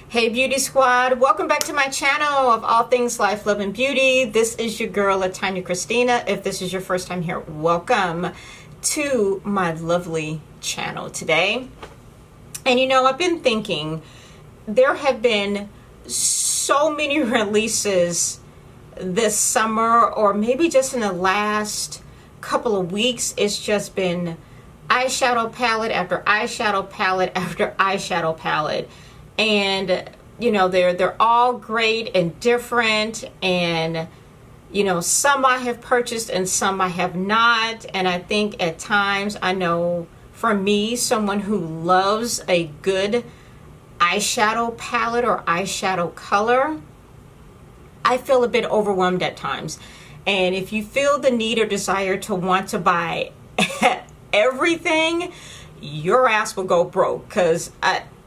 Hey Beauty Squad, welcome back to my channel of all things life, love, and beauty. This is your girl, Latanya Christina. If this is your first time here, welcome to my lovely channel today. And you know, I've been thinking, there have been so many releases this summer, or maybe just in the last couple of weeks. It's just been eyeshadow palette after eyeshadow palette after eyeshadow palette. And you know, they're all great and different, and you know, some I have purchased and some I have not. And I think at times, I know for me, someone who loves a good eyeshadow palette or eyeshadow color, I feel a bit overwhelmed at times. And if you feel the need or desire to want to buy everything, your ass will go broke, because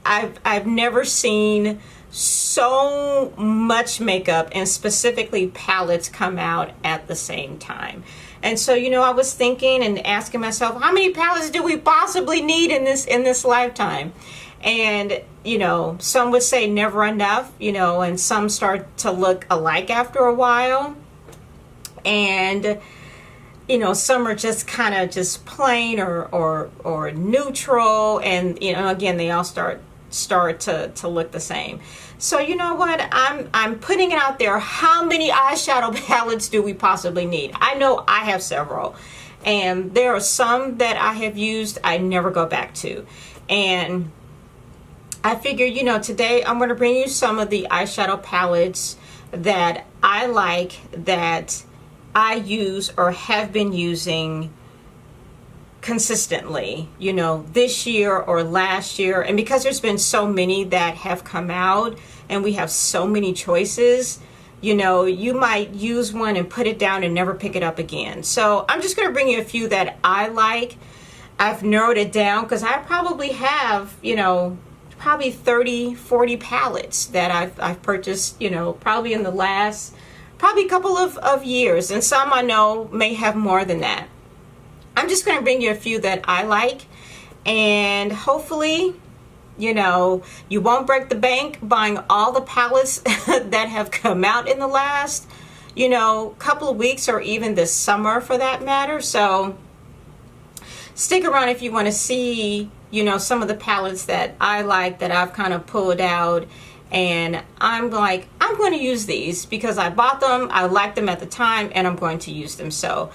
I've never seen so much makeup and specifically palettes come out at the same time. And so, you know, I was thinking and asking myself, how many palettes do we possibly need in this lifetime? And you know, some would say never enough, you know, and some start to look alike after a while. And you know, some are just kind of just plain or neutral, and you know, again, they all start to look the same. So you know what, I'm putting it out there. How many eyeshadow palettes do we possibly need? I know I have several, and there are some that I have used I never go back to. And I figured, you know, today I'm going to bring you some of the eyeshadow palettes that I like, that I use or have been using consistently, you know, this year or last year. And because there's been so many that have come out and we have so many choices, you know, you might use one and put it down and never pick it up again. So I'm just going to bring you a few that I like. I've narrowed it down because I probably have, you know, probably 30-40 palettes that I've purchased, you know, probably in the last probably couple of years, and some I know may have more than that. I'm just going to bring you a few that I like, and hopefully, you know, you won't break the bank buying all the palettes that have come out in the last, you know, couple of weeks, or even this summer for that matter. So stick around if you want to see, you know, some of the palettes that I like, that I've kind of pulled out. And I'm like, I'm going to use these because I bought them, I liked them at the time, and I'm going to use them. So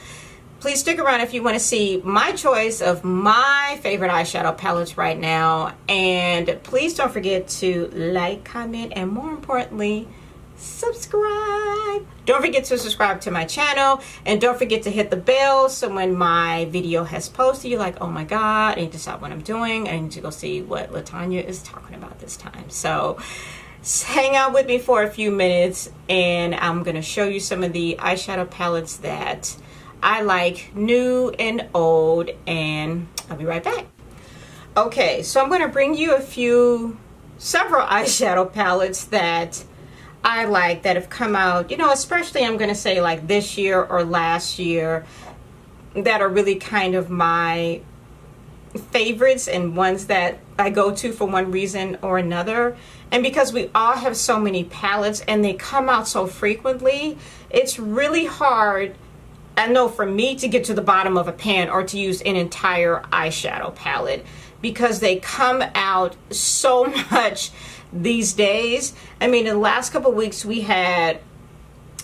please stick around if you want to see my choice of my favorite eyeshadow palettes right now. And please don't forget to like, comment, and more importantly, subscribe. Don't forget to subscribe to my channel, and don't forget to hit the bell so when my video has posted, you're like, oh my god, I need to stop what I'm doing, I need to go see what Latanya is talking about this time. So hang out with me for a few minutes, and I'm going to show you some of the eyeshadow palettes that I like, new and old, and I'll be right back. Okay, so I'm going to bring you several eyeshadow palettes that I like, that have come out, you know, especially I'm going to say like this year or last year, that are really kind of my favorites and ones that I go to for one reason or another. And because we all have so many palettes and they come out so frequently, it's really hard, I know, for me to get to the bottom of a pan or to use an entire eyeshadow palette, because they come out so much these days. I mean, in the last couple of weeks, we had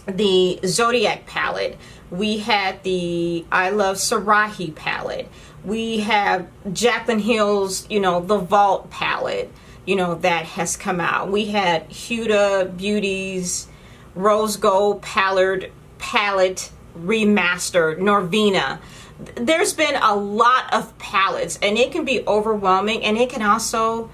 the Zodiac palette, we had the I Love Sarahi palette, we have Jaclyn Hill's, you know, the Vault palette, you know, that has come out. We had Huda Beauty's Rose Gold palette remastered, Norvina. There's been a lot of palettes, and it can be overwhelming, and it can also,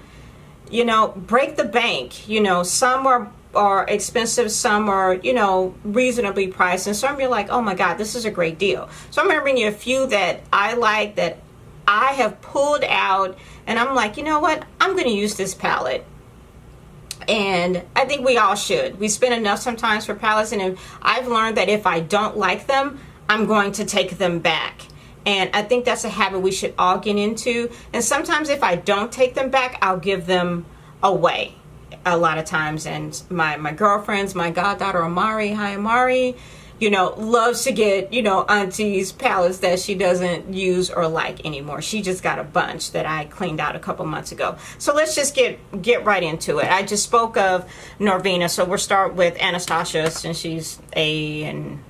you know, break the bank. You know, some are expensive, some are, you know, reasonably priced, and some you're like, oh my god, this is a great deal. So I'm going to bring you a few that I like, that I have pulled out, and I'm like, you know what, I'm going to use this palette. And I think we all should. We spend enough sometimes for palettes, and I've learned that if I don't like them, I'm going to take them back. And I think that's a habit we should all get into. And sometimes if I don't take them back, I'll give them away. a lot of times. And my girlfriends, my goddaughter Amari, hi Amari, you know, loves to get, you know, Auntie's palettes that she doesn't use or like anymore. She just got a bunch that I cleaned out a couple months ago. So let's just get right into it. I just spoke of Norvina, so we'll start with Anastasia since she's A and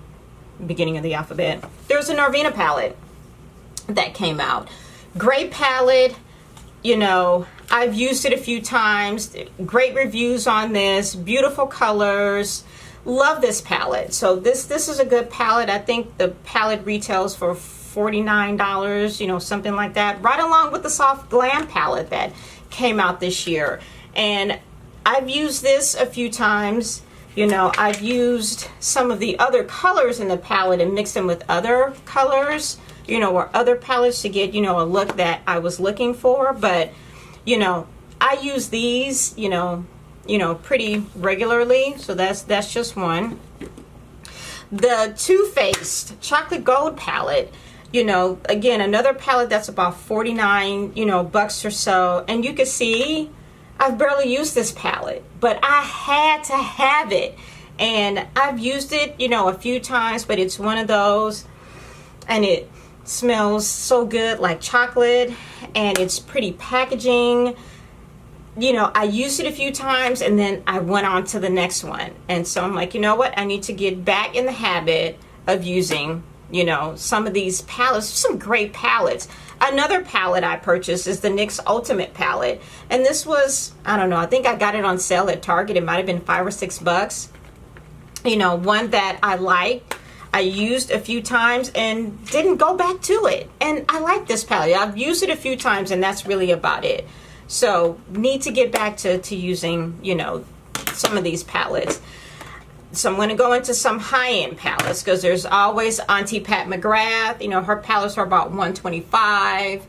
beginning of the alphabet. There's a Norvina palette that came out. Great palette, you know, I've used it a few times. Great reviews on this, beautiful colors. Love this palette. So this is a good palette. I think the palette retails for $49, you know, something like that, right along with the Soft Glam palette that came out this year. And I've used this a few times. You know, I've used some of the other colors in the palette and mixed them with other colors, you know, or other palettes to get, you know, a look that I was looking for. But, you know, I use these, you know, pretty regularly. So that's just one. The Too Faced Chocolate Gold palette, you know, again, another palette that's about 49, you know, bucks or so. And you can see I've barely used this palette, but I had to have it. And I've used it, you know, a few times, but it's one of those, and it smells so good like chocolate, and it's pretty packaging. You know, I used it a few times and then I went on to the next one. And so I'm like, you know what? I need to get back in the habit of using, you know, some of these palettes, some great palettes. Another palette I purchased is the NYX Ultimate Palette. And this was, I don't know, I think I got it on sale at Target. It might have been $5 or $6. You know, one that I liked. I used a few times and didn't go back to it. And I like this palette. I've used it a few times and that's really about it. So need to get back to using, you know, some of these palettes. So I'm going to go into some high-end palettes because there's always Auntie Pat McGrath. You know, her palettes are about $125,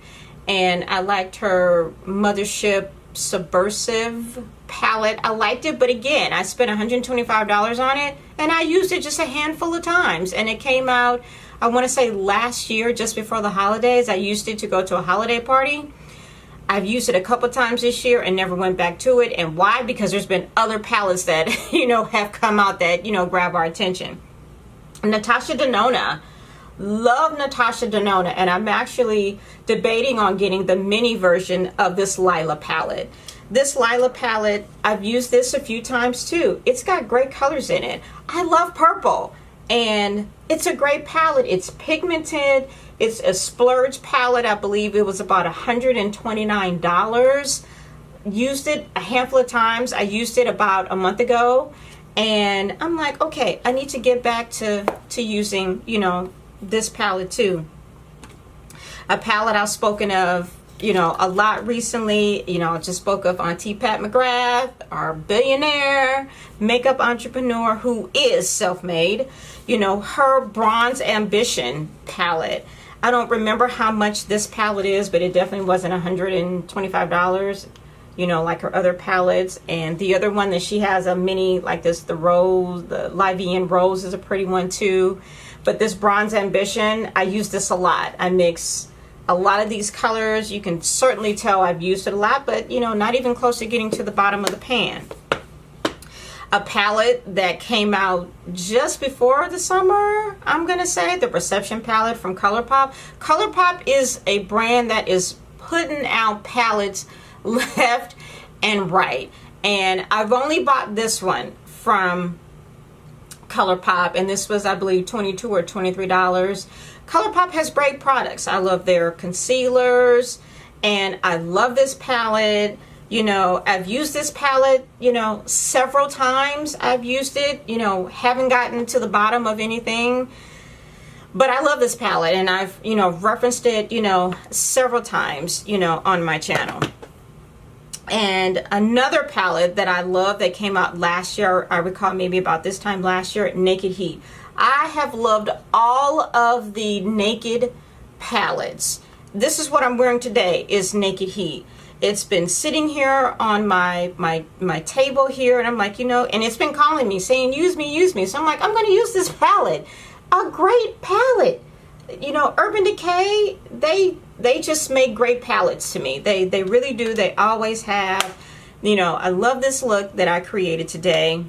and I liked her Mothership Subversive palette. I liked it, but again, I spent $125 on it, and I used it just a handful of times. And it came out, I want to say last year, just before the holidays. I used it to go to a holiday party. I've used it a couple times this year and never went back to it. And why? Because there's been other palettes that, you know, have come out that, you know, grab our attention. Natasha Denona. Love Natasha Denona. And I'm actually debating on getting the mini version of this Lila palette. This Lila palette, I've used this a few times too. It's got great colors in it. I love purple. And it's a great palette. It's pigmented. It's a splurge palette. I believe it was about $129. Used it a handful of times. I used it about a month ago. And I'm like, okay, I need to get back to using, you know, this palette too. A palette I've spoken of, you know, a lot recently. You know, I just spoke of Auntie Pat McGrath, our billionaire makeup entrepreneur who is self-made. You know, her Bronze Ambition palette. I don't remember how much this palette is, but it definitely wasn't $125, you know, like her other palettes. And the other one that she has a mini like this, the Rose, the Livian Rose is a pretty one too. But this Bronze Ambition, I use this a lot. I mix a lot of these colors. You can certainly tell I've used it a lot, but, you know, not even close to getting to the bottom of the pan. A palette that came out just before the summer, I'm going to say, the Reception palette from ColourPop. ColourPop is a brand that is putting out palettes left and right. And I've only bought this one from ColourPop, and this was, I believe, $22 or $23. ColourPop has great products. I love their concealers, and I love this palette. You know, I've used this palette, you know, several times. I've used it, you know, haven't gotten to the bottom of anything. But I love this palette, and I've, you know, referenced it, you know, several times, you know, on my channel. And another palette that I love that came out last year, I recall maybe about this time last year, Naked Heat. I have loved all of the Naked palettes. This is what I'm wearing today, is Naked Heat. It's been sitting here on my table here, and I'm like, you know, and it's been calling me saying, use me, use me. So I'm like, I'm going to use this palette. A great palette. You know, Urban Decay, they just make great palettes to me. They really do. They always have. You know, I love this look that I created today.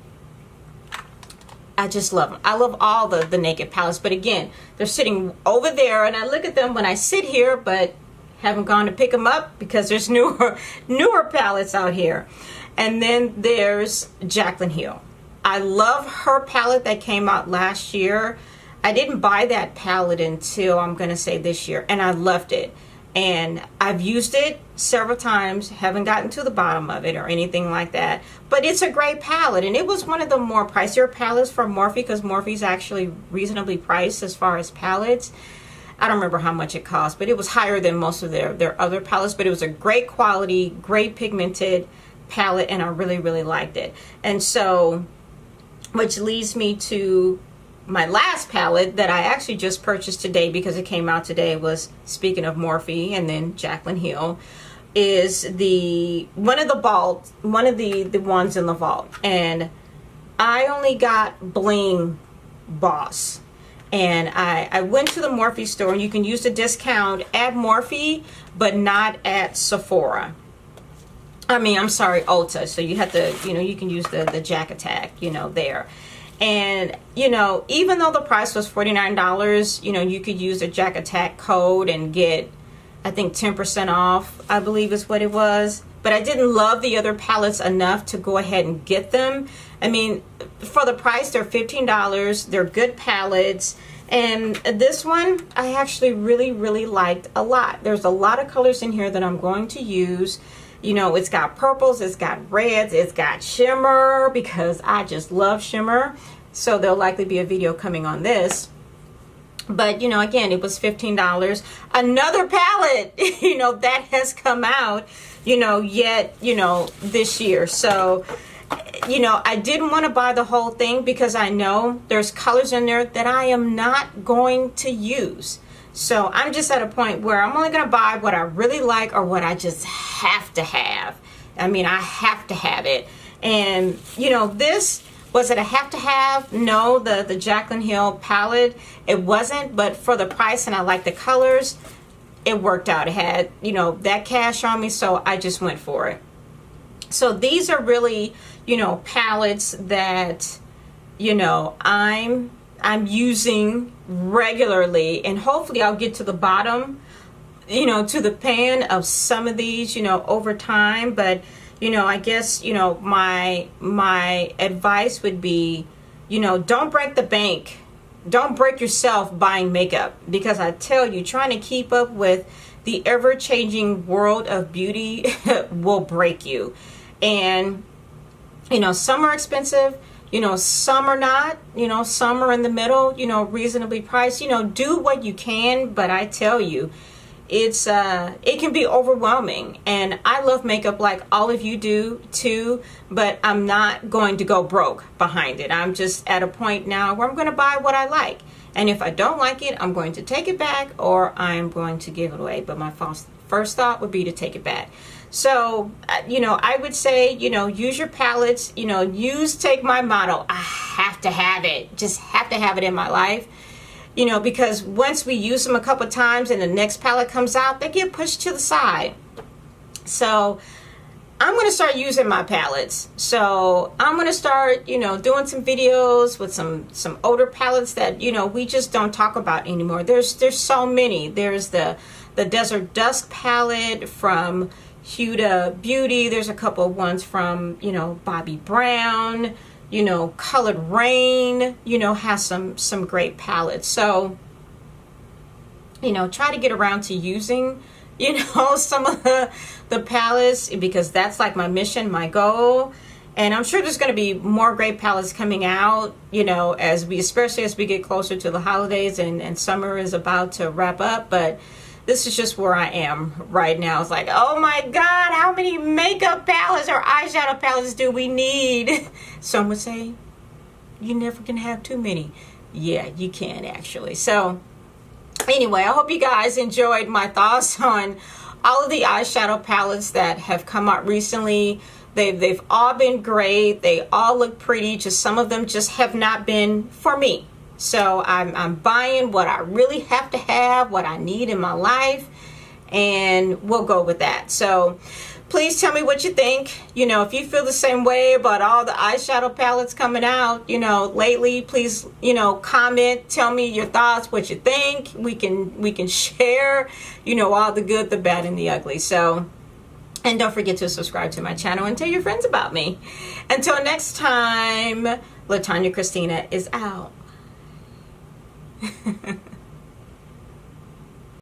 I just love them. I love all the naked palettes, but again, they're sitting over there, and I look at them when I sit here, but haven't gone to pick them up because there's newer palettes out here. And then there's Jaclyn Hill. I love her palette that came out last year. I didn't buy that palette until, I'm going to say, this year, and I loved it. And I've used it several times, haven't gotten to the bottom of it or anything like that. But it's a great palette, and it was one of the more pricier palettes from Morphe, because Morphe's actually reasonably priced as far as palettes. I don't remember how much it cost, but it was higher than most of their other palettes. But it was a great quality, great pigmented palette, and I really, really liked it. And so, which leads me to my last palette that I actually just purchased today because it came out today, was, speaking of Morphe and then Jaclyn Hill, is one of the ones in the vault. And I only got Bling Boss. And I went to the Morphe store, and you can use the discount at Morphe, but not at Sephora. I mean, I'm sorry, Ulta. So you have to, you know, you can use the Jack Attack, you know, there. And, you know, even though the price was $49, you know, you could use the Jack Attack code and get, I think, 10% off, I believe is what it was. But I didn't love the other palettes enough to go ahead and get them. I mean, for the price, they're $15. They're good palettes. And this one, I actually really, really liked a lot. There's a lot of colors in here that I'm going to use. You know, it's got purples, it's got reds, it's got shimmer, because I just love shimmer. So there'll likely be a video coming on this. But, you know, again, it was $15. Another palette, you know, that has come out, you know, yet, you know, this year. So, you know, I didn't want to buy the whole thing because I know there's colors in there that I am not going to use. So I'm just at a point where I'm only going to buy what I really like or what I just have to have. I mean, I have to have it. And, you know, this, was it a have to have? No, the Jaclyn Hill palette, it wasn't. But for the price, and I like the colors, it worked out. It had, you know, that cash on me, so I just went for it. So these are really, you know, palettes that, you know, I'm using regularly, and hopefully I'll get to the bottom, you know, to the pan of some of these, you know, over time. But, you know, I guess, you know, my advice would be, you know, don't break the bank. Don't break yourself buying makeup, because I tell you, trying to keep up with the ever-changing world of beauty will break you. And, you know, some are expensive, you know, some are not, you know, some are in the middle, you know, reasonably priced. You know, do what you can, but I tell you, it's it can be overwhelming. And I love makeup like all of you do too, but I'm not going to go broke behind it. I'm just at a point now where I'm going to buy what I like. And if I don't like it, I'm going to take it back, or I'm going to give it away. But my first thought would be to take it back. So, you know, I would say, you know, use your palettes, you know, take my motto, I have to have it, just have to have it in my life, you know, because once we use them a couple of times and the next palette comes out, they get pushed to the side. So I'm going to start using my palettes. So I'm going to start, you know, doing some videos with some older palettes that, you know, we just don't talk about anymore. There's so many. There's the Desert Dusk palette from Huda Beauty. There's a couple of ones from, you know, Bobbi Brown. You know, Colored Rain, you know, has some great palettes. So, you know, try to get around to using, you know, some of the palettes, because that's like my mission, my goal. And I'm sure there's going to be more great palettes coming out, you know, especially as we get closer to the holidays and summer is about to wrap up. But this is just where I am right now. It's like, oh my God, how many makeup palettes or eyeshadow palettes do we need? Some would say, you never can have too many. Yeah, you can actually. So anyway, I hope you guys enjoyed my thoughts on all of the eyeshadow palettes that have come out recently. They've all been great. They all look pretty. Just some of them just have not been for me. So I'm buying what I really have to have, what I need in my life, and we'll go with that. So please tell me what you think. You know, if you feel the same way about all the eyeshadow palettes coming out, you know, lately, please, you know, comment, tell me your thoughts, what you think. We can share, you know, all the good, the bad, and the ugly. So, and don't forget to subscribe to my channel and tell your friends about me. Until next time, LaTanya Christina is out.